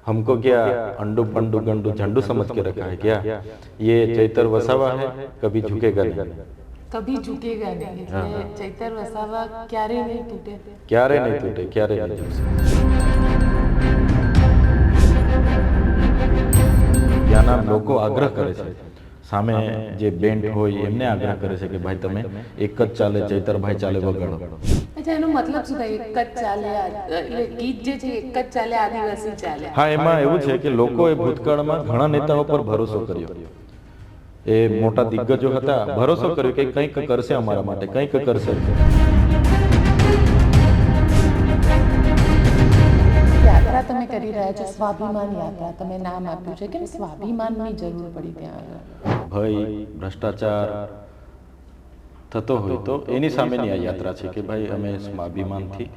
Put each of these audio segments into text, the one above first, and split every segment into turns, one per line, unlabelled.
हमको क्या अंडू पंडू गंडू झंडू समझ के रखा है क्या? ये चैतर वसावा है, कभी झुकेगा नहीं,
कभी झुकेगा नहीं એટલે ચૈતર વસાવા ક્યારે નહીં તૂટે,
ક્યારે નહીં તૂટે, ક્યારે નહીં તૂટે. ત્યાંના લોકો આગ્રહ કરે છે, સામે જે બેન્ડ હોય એમને આગ્રહ કરે છે કે ભાઈ તમે એક જ ચાલે ચૈતરભાઈ ચાલે વગાડો.
અચ્છા, એનો મતલબ શું થાય? એક જ ચાલે એટલે ગીત જે છે એક જ ચાલે, આદિવાસી ચાલે.
હા, એમાં એવું છે કે લોકોએ ભૂતકાળમાં ઘણા નેતાઓ પર ભરોસો કર્યો. એ મોટા દિગ્ગજો હતા, ભરોસો કર્યો કે કંઈક કરશે અમારા માટે, કંઈક કરશે.
યાત્રા તમે કરી રહ્યા છો, સ્વાભિમાન યાત્રા તમે નામ આપ્યું છે, કેમ સ્વાભિમાનની જરૂર પડી ત્યાં આગળ?
ભય, ભ્રષ્ટાચાર થતો હોય તો એની સામેની આ યાત્રા છે કે ભાઈ અમે સ્વાભિમાનથી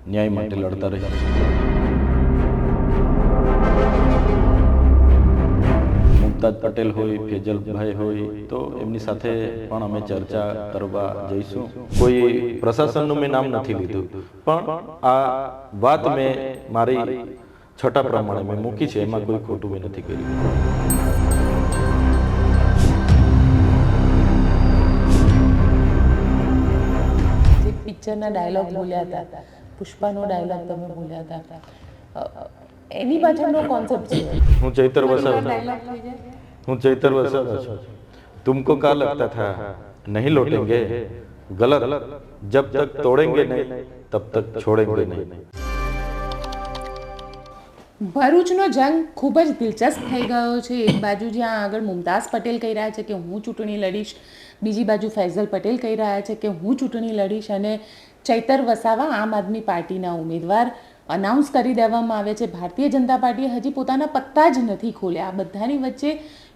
ન્યાય માટે લડતા રહીએ. મુમતાજ પટેલ હોય, ફેજલભાઈ હોય તો એમની સાથે પણ અમે ચર્ચા કરવા જઈશું. કોઈ પ્રશાસનનું મેં નામ નથી લીધું, પણ આ વાત મેં મારી છઠ્ઠા પ્રમાણે મેં મૂકી છે, એમાં કોઈ ખોટું મેં નથી કર્યું.
પિક્ચરના ડાયલોગ બોલ્યા હતા, પુષ્પાનો ડાયલોગ તમે બોલ્યા હતા, એની પાછળનો કોન્સેપ્ટ છે.
હું ચૈતર વસાવા હું ચૈતર વસાવા છું. तुमको क्या लगता था नहीं लौटेंगे? गलत. जब तक तोड़ेंगे नहीं तब तक छोड़ेंगे नहीं.
ભરૂચનો જંગ ખૂબ જ દિલચસ્પ થઈ ગયો છે. એક બાજુ જ્યાં આગળ મુમતાઝ પટેલ કહી રહ્યા છે કે હું ચૂંટણી લડીશ, બીજી બાજુ ફૈઝલ પટેલ કહી રહ્યા છે કે હું ચૂંટણી લડીશ, અને ચૈતર વસાવા આમ આદમી પાર્ટીના ઉમેદવાર અનાઉન્સ કરી દેવામાં આવે છે. ભારતીય જનતા પાર્ટીએ હજી પોતાના પત્તા જ નથી ખોલ્યા. આ બધાની વચ્ચે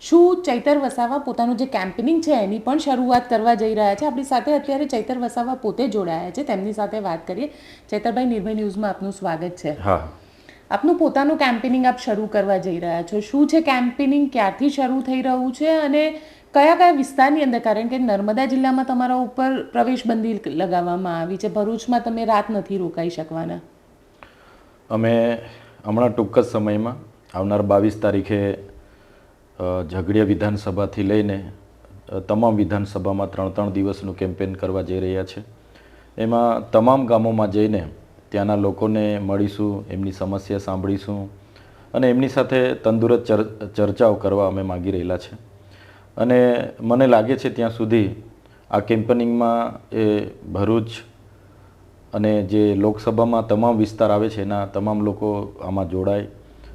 શું ચૈતર વસાવા પોતાનું જે કેમ્પેનિંગ છે એની પણ શરૂઆત કરવા જઈ રહ્યા છે? આપણી સાથે અત્યારે ચૈતર વસાવા પોતે જોડાયા છે, તેમની સાથે વાત કરીએ. ચૈતરભાઈ, નિર્ભય ન્યૂઝમાં આપનું સ્વાગત છે.
હા,
આપનું પોતાનું કેમ્પેનિંગ આપ શરૂ કરવા જઈ રહ્યા છો. શું છે કેમ્પેનિંગ, ક્યારથી શરૂ થઈ રહ્યું છે અને કયા કયા વિસ્તારની અંદર? કારણ કે નર્મદા જિલ્લામાં તમારા ઉપર પ્રવેશબંધી લગાવવામાં આવી છે, ભરૂચમાં તમે રાત નથી રોકાઈ શકવાના.
અમે હમણાં ટૂંક જ સમયમાં આવનાર 22 તારીખે ઝઘડિયા વિધાનસભાથી લઈને તમામ વિધાનસભામાં 3 દિવસનું કેમ્પેન કરવા જઈ રહ્યા છે. એમાં તમામ ગામોમાં જઈને ત્યાંના લોકોને મળીશું, એમની સમસ્યા સાંભળીશું અને એમની સાથે તંદુરસ્ત ચર્ચાઓ કરવા અમે માગી રહેલા છે. અને મને લાગે છે ત્યાં સુધી આ કેમ્પેનિંગમાં એ ભરૂચ અને જે લોકસભામાં તમામ વિસ્તાર આવે છે એના તમામ લોકો આમાં જોડાય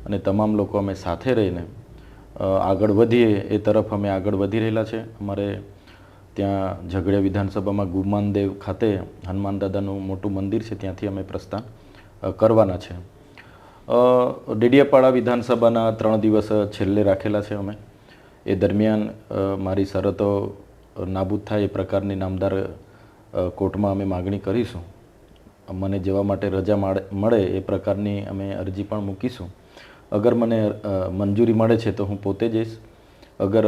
અને તમામ લોકો અમે સાથે રહીને આગળ વધીએ એ તરફ અમે આગળ વધી રહેલા છે. અમારે ત્યાં ઝઘડિયા વિધાનસભામાં ગુમાનદેવ ખાતે હનુમાન દાદાનું મોટું મંદિર છે, ત્યાંથી અમે પ્રસ્થાન કરવાના છે. ડેડિયાપાડા વિધાનસભાના 3 દિવસ છેલ્લે રાખેલા છે અમે. એ દરમિયાન મારી શરતો નાબૂદ થાય એ પ્રકારની નામદાર કોર્ટમાં અમે માગણી કરીશું. મને જવા માટે રજા મળે એ પ્રકારની અમે અરજી પણ મૂકીશું. અગર મને મંજૂરી મળે છે તો હું પોતે જઈશ, અગર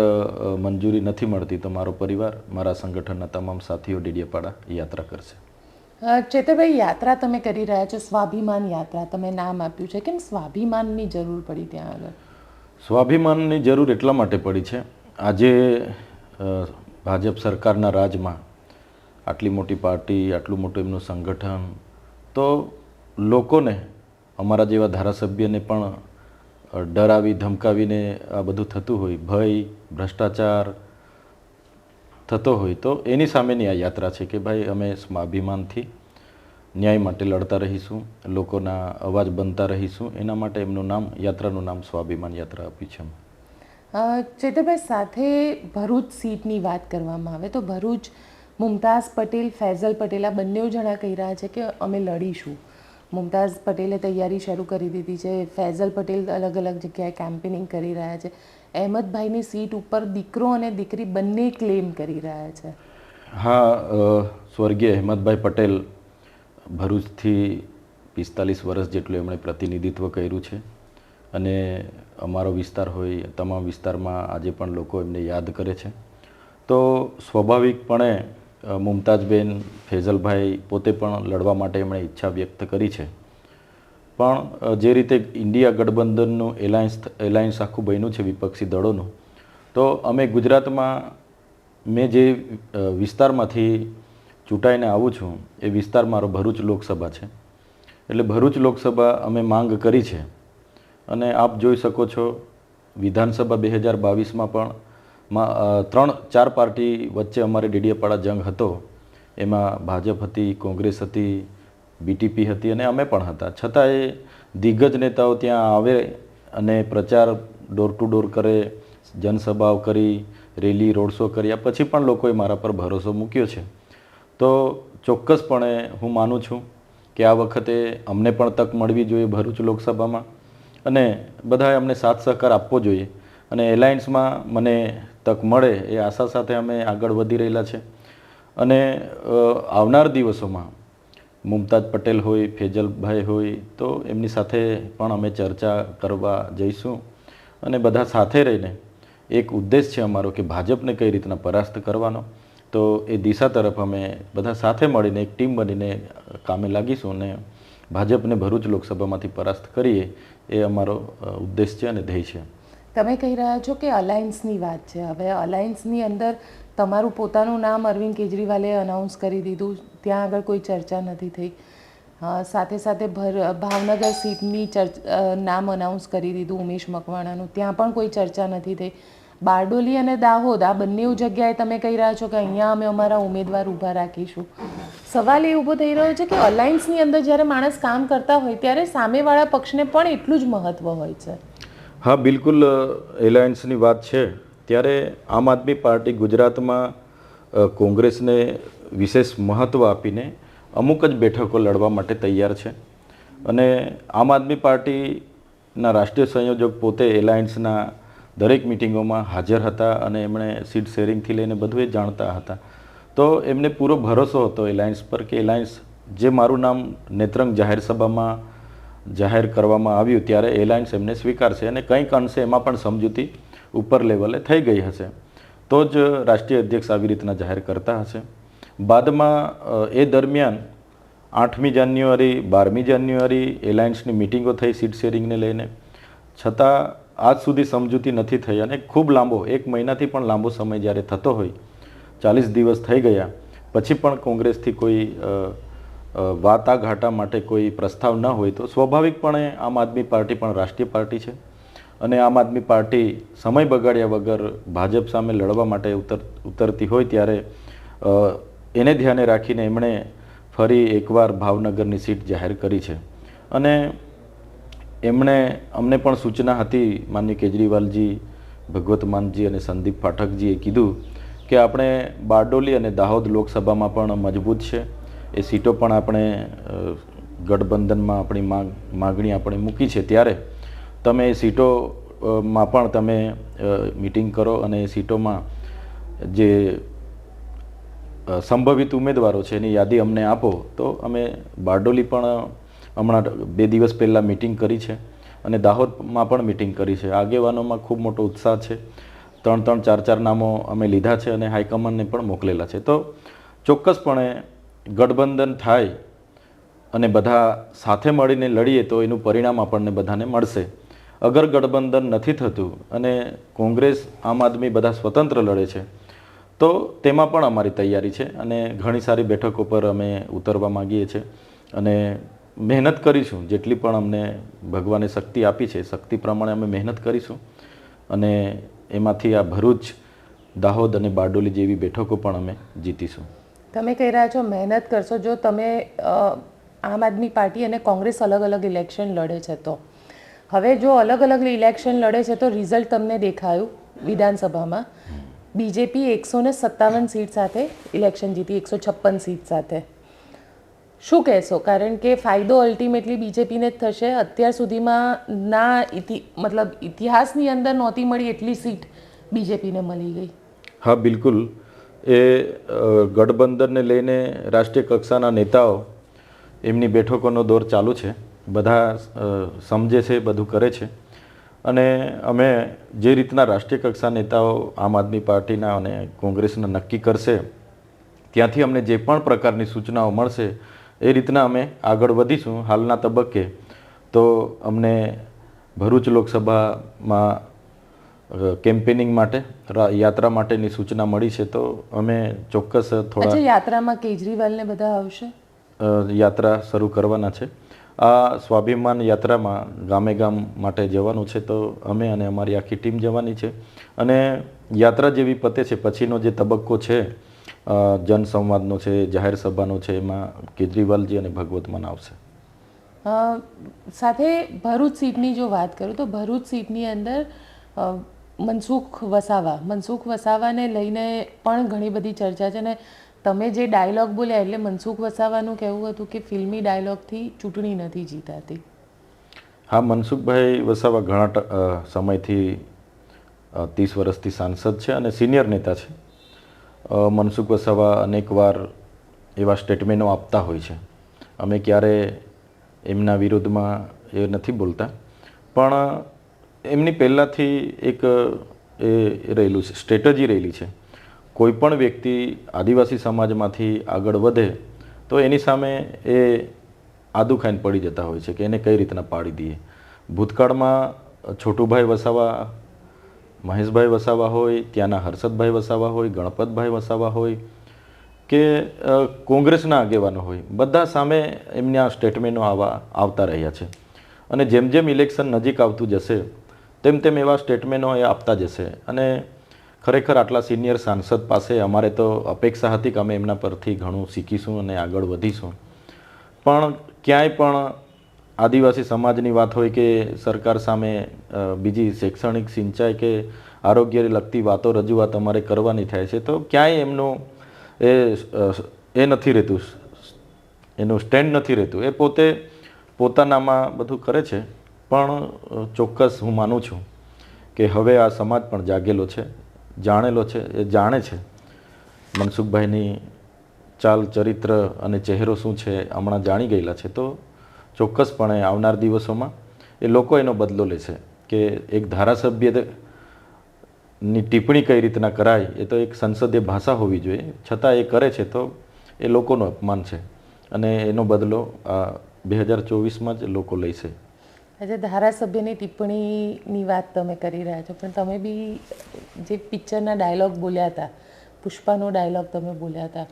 મંજૂરી નથી મળતી તો મારો પરિવાર, મારા સંગઠનના તમામ સાથીઓ ડેડિયાપાડા યાત્રા કરશે.
ચેતરભાઈ, યાત્રા તમે કરી રહ્યા છો, સ્વાભિમાન યાત્રા તમે નામ આપ્યું છે, કેમ સ્વાભિમાનની જરૂર પડી ત્યાં આગળ?
સ્વાભિમાનની જરૂર એટલા માટે પડી છે, આજે ભાજપ સરકારના રાજમાં આટલી મોટી પાર્ટી, આટલું મોટું એમનું સંગઠન, તો લોકોને, અમારા જેવા ધારાસભ્યને પણ ડરાવી ધમકાવીને આ બધું થતું હોય, ભય, ભ્રષ્ટાચાર થતો હોય તો એની સામેની આ યાત્રા છે કે ભાઈ અમે સ્વાભિમાનથી ન્યાય માટે લડતા રહીશું, લોકોના અવાજ બનતા રહીશું. એના માટે એમનું નામ, યાત્રાનું નામ સ્વાભિમાન યાત્રા આપ્યું છે.
ચેતરભાઈ, સાથે ભરૂચ સીટની વાત કરવામાં આવે તો ભરૂચ મુમતાઝ પટેલ, ફૈઝલ પટેલ આ બંને જણા કહી રહ્યા છે કે અમે લડીશું. મુમતાઝ પટેલે તૈયારી શરૂ કરી દીધી છે, ફૈઝલ પટેલ અલગ અલગ જગ્યાએ કેમ્પેનિંગ કરી રહ્યા છે. અહેમદભાઈની સીટ ઉપર દીકરો અને દીકરી બંને ક્લેમ કરી રહ્યા છે.
હા, સ્વર્ગીય અહેમદભાઈ પટેલ ભરૂચથી 45 વર્ષ જેટલું એમણે પ્રતિનિધિત્વ કર્યું છે અને અમારો વિસ્તાર હોય તમામ વિસ્તારમાં આજે પણ લોકો એમને યાદ કરે છે. તો સ્વાભાવિકપણે મુમતાઝબેન, ફૈઝલભાઈ પોતે પણ લડવા માટે એમણે ઈચ્છા વ્યક્ત કરી છે. પણ જે રીતે ઇન્ડિયા ગઠબંધનનું એલાયન્સ આખું બન્યું છે વિપક્ષી દળોનું, તો અમે ગુજરાતમાં મેં જે વિસ્તારમાંથી ચૂંટાઈને આવું છું એ વિસ્તાર મારો ભરૂચ લોકસભા છે. એટલે ભરૂચ લોકસભા અમે માંગ કરી છે અને આપ જોઈ શકો છો વિધાનસભા 2022માં પણ 3-4 પાર્ટી વચ્ચે અમારી ડેડિયાપાડા જંગ હતો. એમાં ભાજપ હતી, કોંગ્રેસ હતી, બીટીપી હતી અને અમે પણ હતા. છતાં એ દિગ્ગજ નેતાઓ ત્યાં આવે અને પ્રચાર ડોર ટુ ડોર કરે, જનસભાઓ કરી, રેલી, રોડ શો કર્યા પછી પણ લોકોએ મારા પર ભરોસો મૂક્યો છે. તો ચોક્કસપણે હું માનું છું કે આ વખતે અમને પણ તક મળવી જોઈએ ભરૂચ લોકસભામાં અને બધાએ અમને સાથ સહકાર આપવો જોઈએ અને એલાયન્સમાં મને તક મળે એ આશા સાથે અમે આગળ વધી રહેલા છે. અને આવનાર દિવસોમાં મુમતાઝ પટેલ હોય, ફેજલભાઈ હોય તો એમની સાથે પણ અમે ચર્ચા કરવા જઈશું અને બધા સાથે રહીને એક ઉદ્દેશ છે અમારો કે ભાજપને કઈ રીતના પરાસ્ત કરવાનો. તો એ દિશા તરફ અમે બધા સાથે મળીને એક ટીમ બનીને કામે લાગીશું અને ભાજપને ભરૂચ લોકસભામાંથી પરાસ્ત કરીએ એ અમારો ઉદ્દેશ છે અને ધ્યેય છે.
તમે કહી રહ્યા છો કે અલાયન્સની વાત છે. હવે અલાયન્સની અંદર તમારું પોતાનું નામ અરવિંદ કેજરીવાલે અનાઉન્સ કરી દીધું, ત્યાં આગળ કોઈ ચર્ચા નથી થઈ. સાથે સાથે ભાવનગર સીટની નામ અનાઉન્સ કરી દીધું ઉમેશ મકવાણાનું, ત્યાં પણ કોઈ ચર્ચા નથી થઈ. બારડોલી અને દાહોદ આ બંને જગ્યાએ તમે કહી રહ્યા છો કે અહીંયા અમે અમારા ઉમેદવાર ઊભા રાખીશું. સવાલ એ ઊભો થઈ રહ્યો છે કે અલાયન્સની અંદર જ્યારે માણસ કામ કરતા હોય ત્યારે સામેવાળા પક્ષને પણ એટલું જ મહત્ત્વ હોય છે.
હા, બિલકુલ. એલાયન્સની વાત છે ત્યારે આમ આદમી પાર્ટી ગુજરાતમાં કોંગ્રેસને વિશેષ મહત્ત્વ આપીને અમુક જ બેઠકો લડવા માટે તૈયાર છે અને આમ આદમી પાર્ટીના રાષ્ટ્રીય સંયોજક પોતે એલાયન્સના દરેક મિટિંગોમાં હાજર હતા અને એમણે સીટ શેરિંગથી લઈને બધું એ જાણતા હતા. તો એમને પૂરો ભરોસો હતો એલાયન્સ પર કે એલાયન્સ જે મારું નામ નેત્રંગ જાહેર સભામાં જાહેર કરવામાં આવ્યું ત્યારે એલાયન્સ એમને સ્વીકારશે અને કંઈક અંશે એમાં પણ સમજૂતી ઉપર લેવલે થઈ ગઈ હશે તો જ રાષ્ટ્રીય અધ્યક્ષ આવી રીતના જાહેર કરતા હશે. બાદમાં એ દરમિયાન 8મી જાન્યુઆરી 12મી જાન્યુઆરી એલાયન્સની મિટિંગો થઈ સીટ શેરિંગને લઈને, છતાં આજ સુધી સમજૂતી નથી થઈ અને ખૂબ લાંબો 1 મહિનાથી પણ લાંબો સમય જ્યારે થતો હોય, 40 દિવસ થઈ ગયા પછી પણ કોંગ્રેસથી કોઈ વાટાઘાટા માટે કોઈ પ્રસ્તાવ ન હોય તો સ્વાભાવિકપણે આમ આદમી પાર્ટી પણ રાષ્ટ્રીય પાર્ટી છે અને આમ આદમી પાર્ટી સમય બગાડ્યા વગર ભાજપ સામે લડવા માટે ઉતરતી હોય ત્યારે એને ધ્યાને રાખીને એમણે ફરી એકવાર ભાવનગરની સીટ જાહેર કરી છે અને એમણે અમને પણ સૂચના હતી, માનનીય કેજરીવાલજી, ભગવત માનજી અને સંદીપ પાઠકજીએ કીધું કે આપણે બારડોલી અને દાહોદ લોકસભામાં પણ મજબૂત છે, એ સીટો પણ આપણે ગઠબંધનમાં આપણી માગણી આપણે મૂકી છે ત્યારે તમે એ સીટોમાં પણ તમે મિટિંગ કરો અને એ સીટોમાં જે સંભવિત ઉમેદવારો છે એની યાદી અમને આપો. તો અમે બારડોલી પણ હમણાં 2 દિવસ પહેલાં મિટિંગ કરી છે અને દાહોદમાં પણ મિટિંગ કરી છે. આગેવાનોમાં ખૂબ મોટો ઉત્સાહ છે. 3-3, 4-4 નામો અમે લીધા છે અને હાઈકમાન્ડને પણ મોકલેલા છે. તો ચોક્કસપણે ગઠબંધન થાય અને બધા સાથે મળીને લડીએ તો એનું પરિણામ આપણને બધાને મળશે. અગર ગઠબંધન નથી થતું અને કોંગ્રેસ, આમ આદમી બધા સ્વતંત્ર લડે છે તો તેમાં પણ અમારી તૈયારી છે અને ઘણી સારી બેઠકો પર અમે ઉતરવા માગીએ છીએ અને મહેનત કરીશું. જેટલી પણ અમને ભગવાને શક્તિ આપી છે શક્તિ પ્રમાણે અમે મહેનત કરીશું અને એમાંથી આ ભરૂચ, દાહોદ અને બારડોલી જેવી બેઠકો પણ અમે જીતીશું.
તમે કહી રહ્યા છો મહેનત કરશો. જો તમે આમ આદમી પાર્ટી અને કોંગ્રેસ અલગ અલગ ઇલેક્શન લડે છે તો હવે જો અલગ અલગ ઇલેક્શન લડે છે તો રિઝલ્ટ તમને દેખાયું વિધાનસભામાં બીજેપી 157 સીટ સાથે ઇલેક્શન જીતી, 156 સીટ સાથે. શું કહેશો? કારણ કે ફાયદો અલ્ટિમેટલી બીજેપીને જ થશે. અત્યાર સુધીમાં ઇતિહાસની અંદર નહોતી મળી એટલી સીટ બીજેપીને મળી ગઈ.
હા, બિલકુલ. એ ગઠબંધનને લઈને રાષ્ટ્રીય કક્ષાના નેતાઓ એમની બેઠકોનો દોર ચાલુ છે. બધા સમજે છે, બધું કરે છે અને અમે જે રીતના રાષ્ટ્રીય કક્ષા નેતાઓ આમ આદમી પાર્ટીના અને કોંગ્રેસના નક્કી કરશે ત્યાંથી અમને જે પણ પ્રકારની સૂચનાઓ મળશે એ રીતના અમે આગળ વધીશું. હાલના તબક્કે તો અમને ભરૂચ લોકસભામાં કેમ્પેનિંગ માટે યાત્રા માટેની સૂચના મળી છે, તો અમે ચોક્કસ થોડા
યાત્રામાં કેજરીવાલને બધા આવશે,
યાત્રા શરૂ કરવાના છે. આ સ્વાભિમાન યાત્રામાં ગામે ગામ માટે જવાનું છે, તો અમે અને અમારી આખી ટીમ જવાની છે. અને યાત્રા જેવી પતે છે પછીનો જે તબક્કો છે જનસંવાદનો છે, જાહેર સભાનો છે, એમાં કેજરીવાલજી અને ભગવત માન આવશે.
સાથે ભરૂચ સીટની જો વાત કરું તો ભરૂચ સીટની અંદર મનસુખ વસાવાને લઈને પણ ઘણી બધી ચર્ચા છે. અને તમે જે ડાયલોગ બોલ્યા એટલે મનસુખ વસાવાનું કહેવું હતું કે ફિલ્મી ડાયલોગથી ચૂંટણી નથી જીતાતી.
હા, મનસુખભાઈ વસાવા ઘણા સમયથી 30 વર્ષથી સાંસદ છે અને સિનિયર નેતા છે. મનસુખ વસાવા અનેકવાર એવા સ્ટેટમેન્ટો આપતા હોય છે. અમે ક્યારે એમના વિરુદ્ધમાં એ નથી બોલતા, પણ એમની પહેલાંથી એક એ રહેલું છે, સ્ટ્રેટજી રહેલી છે. કોઈ પણ વ્યક્તિ આદિવાસી સમાજમાંથી આગળ વધે તો એની સામે એ આદુ ખાઈને પડી જતા હોય છે કે એને કઈ રીતના પાડી દઈએ. ભૂતકાળમાં છોટુભાઈ વસાવા, મહેશભાઈ વસાવા હોય, ત્યાંના હર્ષદભાઈ વસાવા હોય, ગણપતભાઈ વસાવા હોય કે કોંગ્રેસના આગેવાનો હોય, બધા સામે એમના સ્ટેટમેન્ટો આવતા રહ્યા છે. અને જેમ જેમ ઇલેક્શન નજીક આવતું જશે તેમ તેમ એવા સ્ટેટમેન્ટો એ આપતા જશે. અને ખરેખર આટલા સિનિયર સાંસદ પાસે અમારે તો અપેક્ષા હતી કે અમે એમના પરથી ઘણું શીખીશું અને આગળ વધીશું, પણ ક્યાંય પણ આદિવાસી સમાજની વાત હોય કે સરકાર સામે બીજી શૈક્ષણિક, સિંચાઈ કે આરોગ્યને લગતી વાતો, રજૂઆત અમારે કરવાની થાય છે, તો ક્યાંય એમનું એ નથી રહેતું, એનું સ્ટેન્ડ નથી રહેતું. એ પોતે પોતાનામાં બધું કરે છે. પણ ચોક્કસ હું માનું છું કે હવે આ સમાજ પણ જાગેલો છે, જાણેલો છે, એ જાણે છે મનસુખભાઈની ચાલ, ચરિત્ર અને ચહેરો શું છે હમણાં જાણી ગયેલા છે. તો ચોક્કસપણે આવનાર દિવસોમાં એ લોકો એનો બદલો લેશે કે એક ધારાસભ્યની ટિપ્પણી કઈ રીતના કરાય એ તો એક સંસદીય ભાષા હોવી જોઈએ, છતાં એ કરે છે તો એ લોકોનું અપમાન છે અને એનો બદલો 2024માં જ લોકો લેશે.
આજે ધારાસભ્યની ટિપ્પણીની વાત તમે કરી રહ્યા છો, પણ તમે બી જે પિક્ચરના ડાયલોગ બોલ્યા હતા, પુષ્પાનો ડાયલોગ તમે બોલ્યા હતા,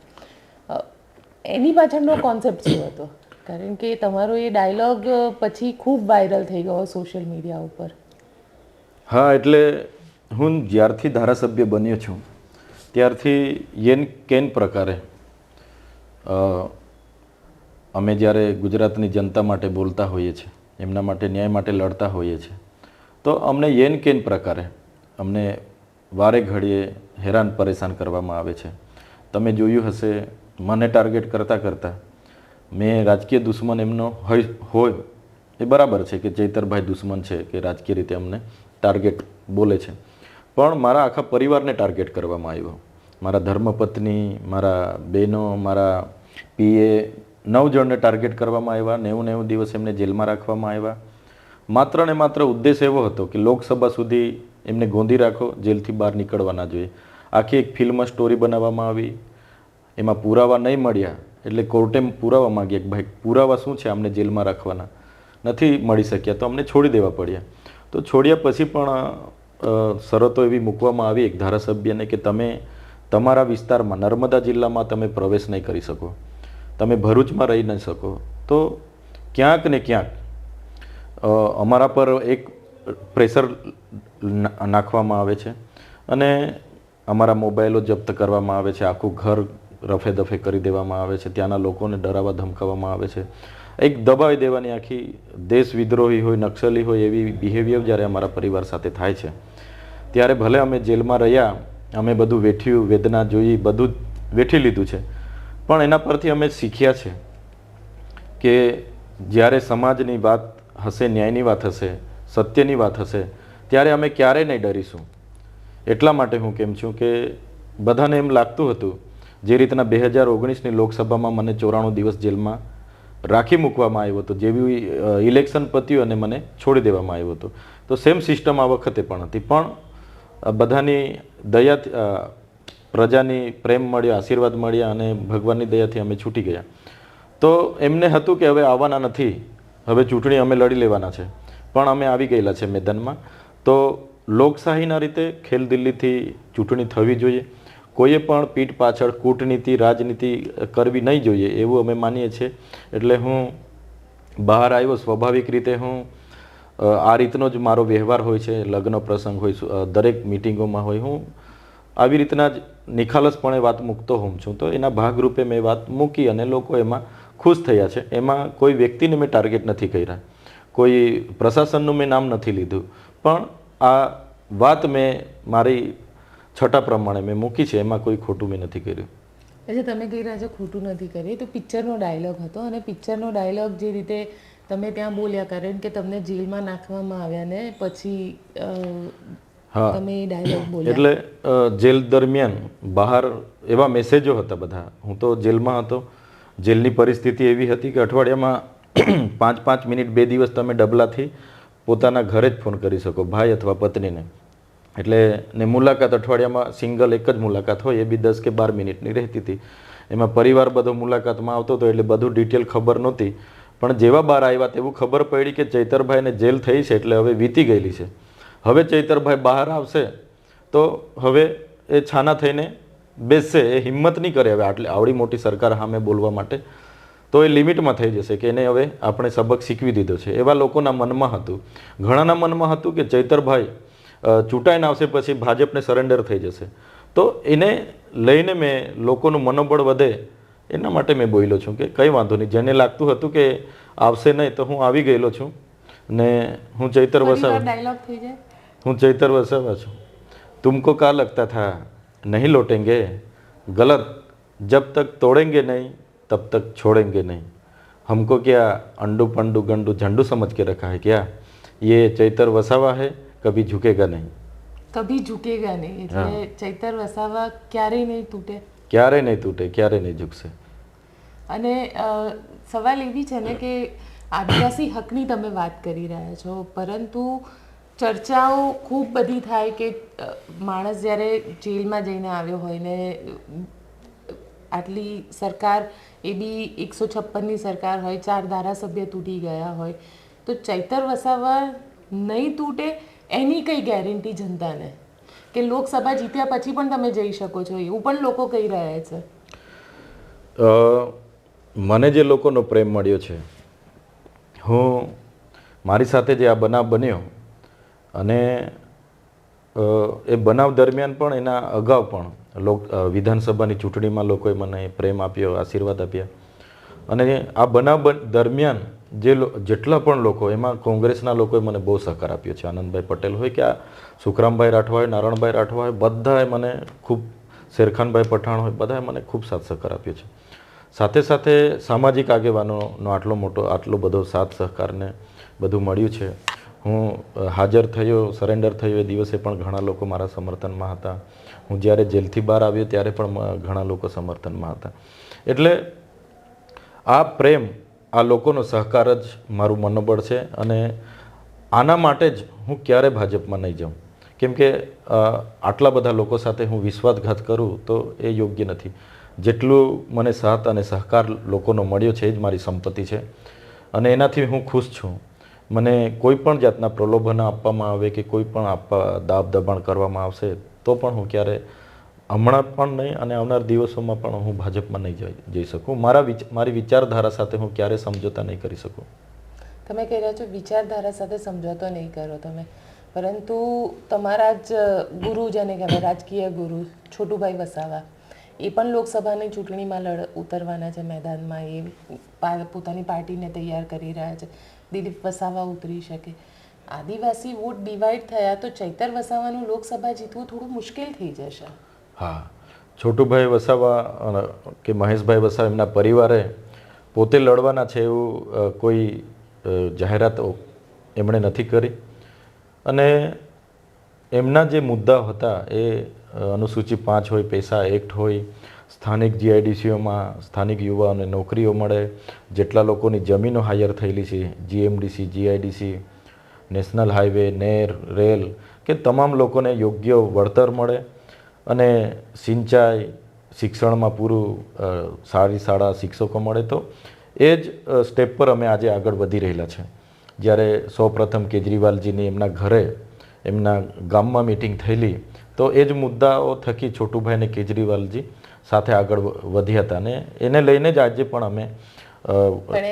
એની પાછળનો કોન્સેપ્ટ શું હતો? કારણ કે તમારો એ ડાયલોગ પછી ખૂબ વાયરલ થઈ ગયો સોશિયલ મીડિયા ઉપર.
હા, એટલે હું જ્યારથી ધારાસભ્ય બન્યો છું ત્યારથી યેન કેન પ્રકારે અમે જ્યારે ગુજરાતની જનતા માટે બોલતા હોઈએ છીએ, એમના માટે ન્યાય માટે લડતા હોઈએ છીએ, તો અમને યેન કેન પ્રકારે અમને વારે ઘડીએ હેરાન પરેશાન કરવામાં આવે છે. તમે જોયું હશે, મને ટાર્ગેટ કરતાં મેં રાજકીય દુશ્મન એમનો હોય એ બરાબર છે કે ચૈતરભાઈ દુશ્મન છે કે રાજકીય રીતે અમને ટાર્ગેટ બોલે છે, પણ મારા આખા પરિવારને ટાર્ગેટ કરવામાં આવ્યો. મારા ધર્મપત્ની, મારા બહેનો, મારા પીએ 9 જણને ટાર્ગેટ કરવામાં આવ્યા. 90 દિવસ એમને જેલમાં રાખવામાં આવ્યા. માત્ર ને માત્ર ઉદ્દેશ એવો હતો કે લોકસભા સુધી એમને ગોંધી રાખો, જેલથી બહાર નીકળવા ના જોઈએ. આખી એક ફિલ્મ સ્ટોરી બનાવવામાં આવી. એમાં પુરાવા નહીં મળ્યા એટલે કોર્ટે પુરાવા માંગ્યા કે ભાઈ પુરાવા શું છે, અમને જેલમાં રાખવાના નથી મળી શક્યા તો અમને છોડી દેવા પડ્યા. તો છોડ્યા પછી પણ શરતો એવી મૂકવામાં આવી એક ધારાસભ્યને કે તમે તમારા વિસ્તારમાં, નર્મદા જિલ્લામાં તમે પ્રવેશ નહીં કરી શકો, તમે ભરૂચમાં રહી ન શકો. તો ક્યાંક ને ક્યાંક અમારા પર એક પ્રેશર નાખવામાં આવે છે અને અમારા મોબાઈલો જપ્ત કરવામાં આવે છે, આખું ઘર રફે દફે કરી દેવામાં આવે છે, ત્યાંના લોકોને ડરાવવા ધમકાવવામાં આવે છે. એક દબાવી દેવાની આખી દેશ વિદ્રોહી હોય, નક્સલી હોય એવી બિહેવિયર જ્યારે અમારા પરિવાર સાથે થાય છે ત્યારે ભલે અમે જેલમાં રહ્યા, અમે બધું વેઠ્યું, વેદના જોઈ, બધું જ વેઠી લીધું છે, પણ એના પરથી અમે શીખ્યા છે કે જ્યારે સમાજની વાત હશે, ન્યાયની વાત હશે, સત્યની વાત હશે, ત્યારે અમે ક્યારેય નહીં ડરીશું. એટલા માટે હું કેમ છું કે બધાને એમ લાગતું હતું જે રીતના 2019ની લોકસભામાં મને 94 દિવસ જેલમાં રાખી મૂકવામાં આવ્યો હતો, જેવી ઇલેક્શન પત્યું અને મને છોડી દેવામાં આવ્યો હતો, તો સેમ સિસ્ટમ આ વખતે પણ હતી. પણ બધાની દયા, પ્રજાની પ્રેમ મળ્યો, આશીર્વાદ મળ્યા અને ભગવાનની દયાથી અમે છૂટી ગયા. તો એમને હતું કે હવે આવવાના નથી, હવે ચૂંટણી અમે લડી લેવાના છે, પણ અમે આવી ગયેલા છે મેદાનમાં. તો લોકશાહીના રીતે ખેલદિલ્હીથી ચૂંટણી થવી જોઈએ. કોઈએ પણ પીઠ પાછળ કૂટનીતિ રાજનીતિ કરવી નહીં જોઈએ એવું અમે માનીએ છીએ. એટલે હું બહાર આવ્યો, સ્વાભાવિક રીતે હું આ રીતનો જ મારો વ્યવહાર હોય છે. લગ્ન પ્રસંગ હોય, દરેક મિટિંગોમાં હોય, હું આવી રીતના જ નિખાલસપણે વાત મૂકતો હોઉં છું. તો એના ભાગરૂપે મેં વાત મૂકી અને લોકો એમાં ખુશ થયા છે. એમાં કોઈ વ્યક્તિને મેં ટાર્ગેટ નથી કર્યા, કોઈ પ્રશાસનનું મેં નામ નથી લીધું, પણ આ વાત મેં મારી છટા પ્રમાણે મેં મૂકી છે. એમાં કોઈ ખોટું મેં નથી કર્યું.
એટલે તમે કહી રહ્યા છો ખોટું નથી કર્યું, તો પિક્ચરનો ડાયલોગ હતો અને પિક્ચરનો ડાયલોગ જે રીતે તમે ત્યાં બોલ્યા, કારણ કે તમને જેલમાં નાખવામાં આવ્યા ને પછી તમે એ ડાયલોગ બોલ્યા.
એટલે જેલ દરમિયાન બહાર એવા મેસેજો હતા બધા. હું તો જેલમાં હતો. જેલની પરિસ્થિતિ એવી હતી કે અઠવાડિયામાં 5-5 મિનિટ 2 દિવસ તમે ડબલાથી પોતાના ઘરે જ ફોન કરી શકો, ભાઈ અથવા પત્નીને. એટલે ને મુલાકાત અઠવાડિયામાં સિંગલ એક જ મુલાકાત હોય, એ બી 10 કે 12 મિનિટની રહેતી હતી. એમાં પરિવાર બધો મુલાકાતમાં આવતો હતો, એટલે બધું ડિટેલ ખબર નહોતી. પણ જેવા બહાર આવ્યા તેવું ખબર પડી કે ચૈતરભાઈને જેલ થઈ છે, એટલે હવે વીતી ગયેલી છે. હવે ચૈતરભાઈ બહાર આવશે તો હવે એ છાના થઈને બેસશે, એ હિંમત નહીં કરે હવે આવડી મોટી સરકાર સામે બોલવા માટે. તો એ લિમિટમાં થઈ જશે કે એને હવે આપણે સબક શીખવી દીધો છે. એવા લોકોના મનમાં હતું, ઘણાના મનમાં હતું કે ચૈતરભાઈ ચૂંટાઈને આવશે પછી ભાજપને સરેન્ડર થઈ જશે. તો એને લઈને મેં લોકોનું મનોબળ વધે એના માટે મેં બોલ્યો છું કે કંઈ વાંધો નહીં. જેને લાગતું હતું કે આવશે નહીં તો હું આવી ગયેલો છું ને હું ચૈતર વસાવા છું. તુમકો કા લગતા થા નહીં લौटेंगे, गलत जब तक तोड़ेंगे नहीं तब तक छोड़ेंगे नहीं. हमको क्या अंडू पंडू गंडू झंडू समझ के रखा है क्या? ये चैतर वसावा है, कभी झुकेगा नहीं.
કભી ઝુકેગા નહીં. એટલે ચૈતર વસાવા ક્યારેય નહીં તૂટે,
ક્યારે નહીં તૂટે, ક્યારે નહીં ઝૂકશે.
અને સવાલ એવી છે ને કે આદિવાસી હકની તમે વાત કરી રહ્યા છો, પરંતુ ચર્ચાઓ ખૂબ બધી થાય કે માણસ જ્યારે જેલમાં જઈને આવ્યો હોય ને આટલી સરકાર એ બી 156ની સરકાર હોય, 4 ધારાસભ્ય તૂટી ગયા હોય, તો ચૈતર વસાવા નહીં તૂટે એની કઈ ગેરંટી જનતાને કે લોકસભા જીત્યા પછી પણ તમે જઈ શકો છો, એવું પણ લોકો કહી રહ્યા છે.
મને જે લોકોનો પ્રેમ મળ્યો છે, હું મારી સાથે જે આ બનાવ બન્યો અને એ બનાવ દરમિયાન પણ એના અગાઉ પણ વિધાનસભાની ચૂંટણીમાં લોકોએ મને પ્રેમ આપ્યો, આશીર્વાદ આપ્યા. અને આ બનાવ દરમિયાન જેટલા પણ લોકો, એમાં કોંગ્રેસના લોકોએ મને બહુ સહકાર આપ્યો છે. આનંદભાઈ પટેલ હોય કે આ સુખરામભાઈ રાઠવા હોય, નારણભાઈ રાઠવા હોય, બધાએ મને ખૂબ, શેરખાનભાઈ પઠાણ હોય, બધાએ મને ખૂબ સાથ સહકાર આપ્યો છે. સાથે સાથે સામાજિક આગેવાનોનો આટલો બધો સાથ સહકારને બધું મળ્યું છે. હું હાજર થયો, સરેન્ડર થયો એ દિવસે પણ ઘણા લોકો મારા સમર્થનમાં હતા. હું જ્યારે જેલથી બહાર આવ્યો ત્યારે પણ ઘણા લોકો સમર્થનમાં હતા. એટલે આ પ્રેમ, આ લોકોનો સહકાર જ મારું મનોબળ છે. અને આના માટે જ હું ક્યારે ભાજપમાં નહીં જાઉં, કેમ કે આટલા બધા લોકો સાથે હું વિશ્વાસઘાત કરું તો એ યોગ્ય નથી. જેટલું મને સાથ અને સહકાર લોકોનો મળ્યો છે એ જ મારી સંપત્તિ છે અને એનાથી હું ખુશ છું. મને કોઈ પણ જાતના પ્રલોભન આપવામાં આવે કે કોઈ પણ દાબ દબાણ કરવામાં આવશે તો પણ હું ક્યારે, હમણાં પણ નહીં અને આવનાર દિવસોમાં પણ હું ભાજપમાં નહીં જઈ શકું. મારી વિચારધારા સાથે હું ક્યારે સમજોતા નહીં કરી શકું.
તમે કહી રહ્યા છો વિચારધારા સાથે સમજોતો નહીં કરો તમે, પરંતુ તમારા જ ગુરુ, જેને કહેવાય રાજકીય ગુરુ છોટુભાઈ વસાવા, એ પણ લોકસભાની ચૂંટણીમાં ઉતરવાના છે મેદાનમાં. એ પોતાની પાર્ટીને તૈયાર કરી રહ્યા છે. દિલીપ વસાવા ઉતરી શકે. આદિવાસી વોટ ડિવાઈડ થયા તો ચૈતર વસાવાનું લોકસભા જીતવું થોડું મુશ્કેલ થઈ જશે.
હા, છોટુભાઈ વસાવા કે મહેશભાઈ વસાવા એમના પરિવારે પોતે લડવાના છે એવું કોઈ જાહેરાત એમણે નથી કરી. અને એમના જે મુદ્દા હતા એ અનુસૂચિ 5 હોય, પૈસા એક્ટ હોય, સ્થાનિક જીઆઈડીસીઓમાં સ્થાનિક યુવાઓને નોકરીઓ મળે, જેટલા લોકોની જમીનો હાયર થયેલી છે, જીએમડીસી, જીઆઈડીસી, નેશનલ હાઈવે, નેર, રેલ, કે તમામ લોકોને યોગ્ય વળતર મળે અને સિંચાઈ, શિક્ષણમાં પૂરું સારી શાળા, શિક્ષકો મળે. તો એ જ સ્ટેપ પર અમે આજે આગળ વધી રહેલા છે. જ્યારે સૌપ્રથમ કેજરીવાલજીની એમના ઘરે એમના ગામમાં મિટિંગ થયેલી તો એ જ મુદ્દાઓ થકી છોટુભાઈ અને કેજરીવાલજી સાથે આગળ વધ્યા હતા ને એને લઈને જ આજે પણ અમે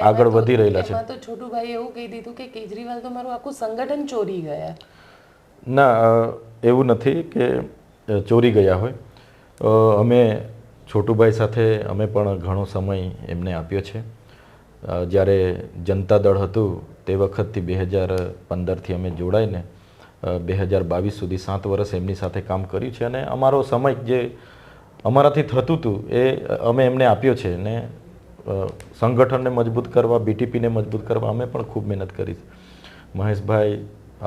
આગળ વધી રહેલા છે.
એમાં તો છોટુભાઈ એવું કહી દીધું કે કેજરીવાલ તો મારું આખું સંગઠન ચોરી ગયા.
ના, એવું નથી કે ચોરી ગયા હોય. અમે છોટુભાઈ સાથે અમે પણ ઘણો સમય એમને આપ્યો છે. જ્યારે જનતા દળ હતું તે વખતથી 2015થી અમે જોડાઈને 2022 સુધી 7 વર્ષ એમની સાથે કામ કર્યું છે અને અમારો સમય જે અમારાથી થતું હતું એ અમે એમને આપ્યો છે ને સંગઠનને મજબૂત કરવા, બીટીપીને મજબૂત કરવા અમે પણ ખૂબ મહેનત કરી. મહેશભાઈ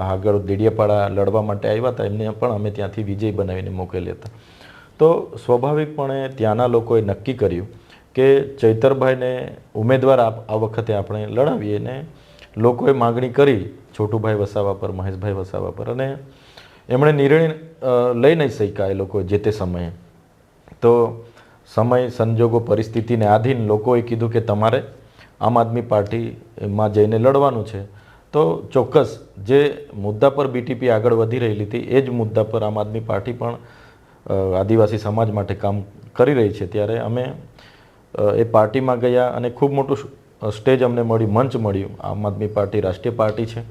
આગળ દેડિયાપાડા લડવા માટે આવ્યા હતા, એમને પણ અમે ત્યાંથી વિજય બનાવીને મોકલ્યા હતા. તો સ્વાભાવિકપણે ત્યાંના લોકોએ નક્કી કર્યું કે ચૈતરભાઈને ઉમેદવાર આ વખતે આપણે લડાવીએ ને લોકોએ માગણી કરી છોટુભાઈ વસાવા પર, મહેશભાઈ વસાવા પર અને એમણે નિર્ણય લઈ નહીં શક્યા એ લોકો જે તે સમયે. તો સમય, સંજોગો, પરિસ્થિતિને આધીન લોકોએ કીધું કે તમારે આમ આદમી પાર્ટીમાં જઈને લડવાનું છે. તો ચોક્કસ જે મુદ્દા પર બીટીપી આગળ વધી રહેલી હતી એ જ મુદ્દા પર આમ આદમી પાર્ટી પણ આદિવાસી સમાજ માટે કામ કરી રહી છે. ત્યારે અમે એ પાર્ટીમાં ગયા અને ખૂબ મોટું સ્ટેજ અમને મળ્યું, મંચ મળ્યું. આમ આદમી પાર્ટી રાષ્ટ્રીય પાર્ટી છે.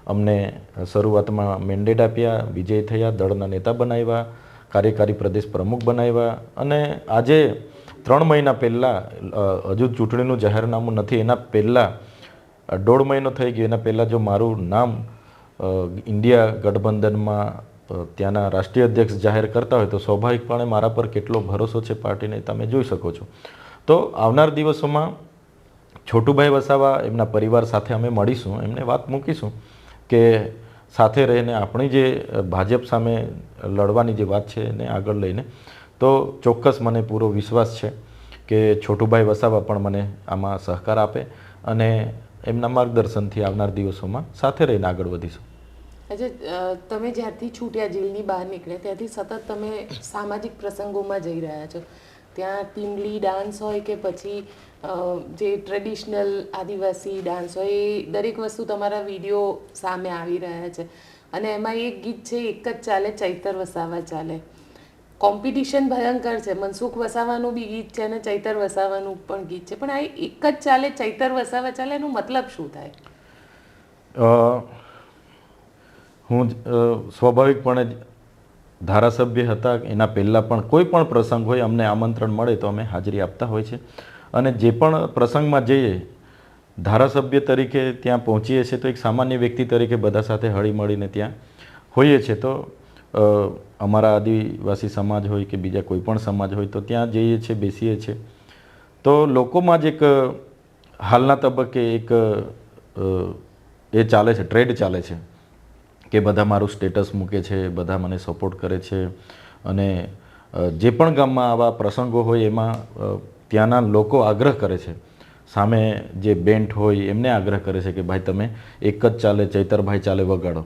અમને શરૂઆતમાં મેન્ડેટ આપ્યા, વિજય થયા, દળના નેતા બનાવ્યા, કાર્યકારી પ્રદેશ પ્રમુખ બનાવ્યા અને આજે 3 મહિના પહેલાં, હજુ ચૂંટણીનું જાહેરનામું નથી એના પહેલાં 1.5 મહિનો થઈ ગયો, એના પહેલાં જો મારું નામ ઇન્ડિયા ગઠબંધનમાં ત્યાંના રાષ્ટ્રીય અધ્યક્ષ જાહેર કરતા હોય તો સ્વાભાવિકપણે મારા પર કેટલો ભરોસો છે પાર્ટીને તમે જોઈ શકો છો. તો આવનાર દિવસોમાં છોટુભાઈ વસાવા એમના પરિવાર સાથે અમે મળીશું, એમને વાત મૂકીશું કે સાથે રહીને આપણી જે ભાજપ સામે લડવાની જે વાત છે એને આગળ લઈને. તો ચોક્કસ મને પૂરો વિશ્વાસ છે કે છોટુભાઈ વસાવા પણ મને આમાં સહકાર આપે અને એમના માર્ગદર્શનથી આવનાર દિવસોમાં સાથે રહીને આગળ વધીશું.
આજે તમે જ્યારથી છૂટ્યા, જેલની બહાર નીકળ્યા ત્યાંથી સતત તમે સામાજિક પ્રસંગોમાં જઈ રહ્યા છો. ત્યાં ટીમલી ડાન્સ હોય કે પછી જે ટ્રેડિશનલ આદિવાસી ડાન્સ હોય એ દરેક વસ્તુ તમારા વિડીયો સામે આવી રહ્યા છે અને એમાં એક ગીત છે એક જ ચાલે, ચૈતર વસાવા ચાલે. કોમ્પિટિશન ભયંકર છે. મનસુખ વસાવાનું બી ગીત છે અને ચૈતર વસાવાનું પણ ગીત છે, પણ આ એક જ ચાલે, ચૈતર વસાવા ચાલે એનો મતલબ શું થાય?
હું સ્વાભાવિકપણે ધારાસભ્ય હતા એના પહેલાં પણ કોઈ પણ પ્રસંગ હોય અમને આમંત્રણ મળે તો અમે હાજરી આપતા હોય છે અને જે પણ પ્રસંગમાં જઈએ ધારાસભ્ય તરીકે ત્યાં પહોંચીએ છીએ તો એક સામાન્ય વ્યક્તિ તરીકે બધા સાથે હળી મળીને ત્યાં હોઈએ છીએ. તો અમારા આદિવાસી સમાજ હોય કે બીજા કોઈ પણ સમાજ હોય તો ત્યાં જઈએ છીએ, બેસીએ છીએ. તો લોકોમાં જ એક હાલના તબક્કે એક એ ચાલે છે, ટ્રેડ ચાલે છે કે બધા મારું સ્ટેટસ મૂકે છે, બધા મને સપોર્ટ કરે છે અને જે પણ ગામમાં આવા પ્રસંગો હોય એમાં ત્યાંના લોકો આગ્રહ કરે છે, સામે જે બેન્ટ હોય એમને આગ્રહ કરે છે કે ભાઈ તમે એક જ ચાલે, ચૈતરભાઈ ચાલે વગાડો.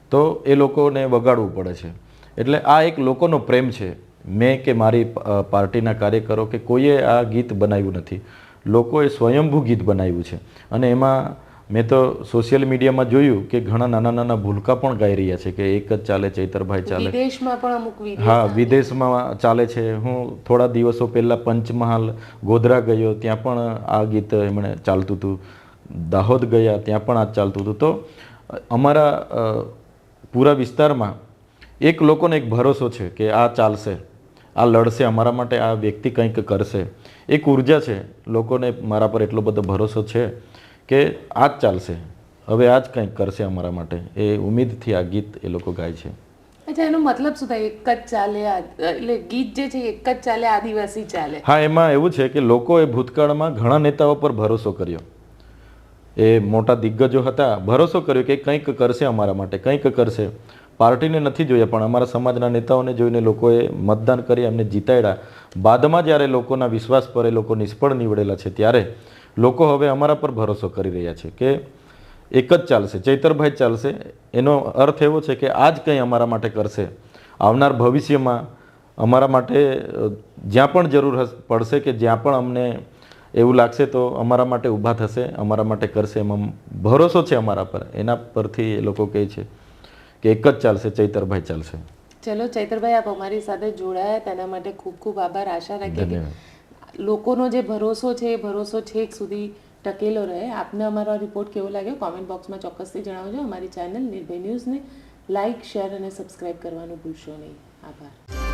તો એ લોકોને વગાડવું પડે છે. એટલે આ એક લોકોનો પ્રેમ છે. મેં કે મારી પાર્ટીના કાર્યકરો કે કોઈએ આ ગીત બનાવ્યું નથી, લોકોએ સ્વયંભૂ ગીત બનાવ્યું છે અને એમાં મેં તો સોશિયલ મીડિયામાં જોયું કે ઘણા નાના નાના ભૂલકા પણ ગાઈ રહ્યા છે કે એક જ ચાલે, ચૈતરભાઈ ચાલે.
વિદેશમાં પણ અમુક વિડીયો,
હા, વિદેશમાં ચાલે છે. હું થોડા દિવસો પહેલાં પંચમહાલ, ગોધરા ગયો, ત્યાં પણ આ ગીત એમણે ચાલતું હતું. દાહોદ ગયા, ત્યાં પણ આ ચાલતું હતું. તો અમારા પૂરા વિસ્તારમાં એક લોકોને એક ભરોસો છે કે આ ચાલશે, આ લડશે, અમારા માટે આ વ્યક્તિ કંઈક કરશે. એક ઉર્જા છે લોકોને, મારા પર એટલો બધો ભરોસો છે કે આ જ ચાલશે, હવે આ જ કંઈક કરશે અમારા માટે. એ ઉમ્મીદથી આ ગીત એ લોકો ગાય છે.
અચ્છા, એનો મતલબ શું થાય? એક જ ચાલે, એટલે ગીત જે છે એક જ ચાલે, આદિવાસી ચાલે.
હા, એમાં એવું છે કે લોકોએ ભૂતકાળમાં ઘણા નેતાઓ પર ભરોસો કર્યો. એ મોટા દિગ્ગજો હતા, ભરોસો કર્યો કે કંઈક કરશે અમારા માટે, કંઈક કરશે. પાર્ટીને નથી જોયા પણ અમારા સમાજના નેતાઓને જોઈને લોકોએ મતદાન કરી એમને જીતાડ્યા. બાદમાં જ્યારે લોકોના વિશ્વાસ પર એ લોકો નિષ્ફળ નીવડેલા છે ત્યારે લોકો હવે અમારા પર ભરોસો કરી રહ્યા છે કે એક જ ચાલશે, ચૈતરભાઈ જ ચાલશે. એનો અર્થ એવો છે કે આ જ કંઈ અમારા માટે કરશે. આવનાર ભવિષ્યમાં અમારા માટે જ્યાં પણ જરૂર પડશે કે જ્યાં પણ અમને એવું લાગશે તો અમારા માટે ઊભા થશે, અમારા માટે કરશે, એમાં ભરોસો છે અમારા પર. એના પરથી એ લોકો કહે છે કે એક જ ચાલશે, ચૈતરભાઈ ચાલશે.
ચલો ચૈતરભાઈ, આપ અમારી સાથે જોડાયા તેના માટે ખૂબ ખૂબ આભાર. આશા રાખીએ કે
ધન્યવાદ.
લોકોનો જે ભરોસો છે એ ભરોસો છેક સુધી ટકેલો રહે. આપને અમારો રિપોર્ટ કેવો લાગ્યો કોમેન્ટ બોક્સમાં ચોક્કસથી જણાવજો. અમારી ચેનલ નિર્ભય ન્યૂઝને લાઇક, શેર અને સબસ્ક્રાઇબ કરવાનું ભૂલશો નહીં. આભાર.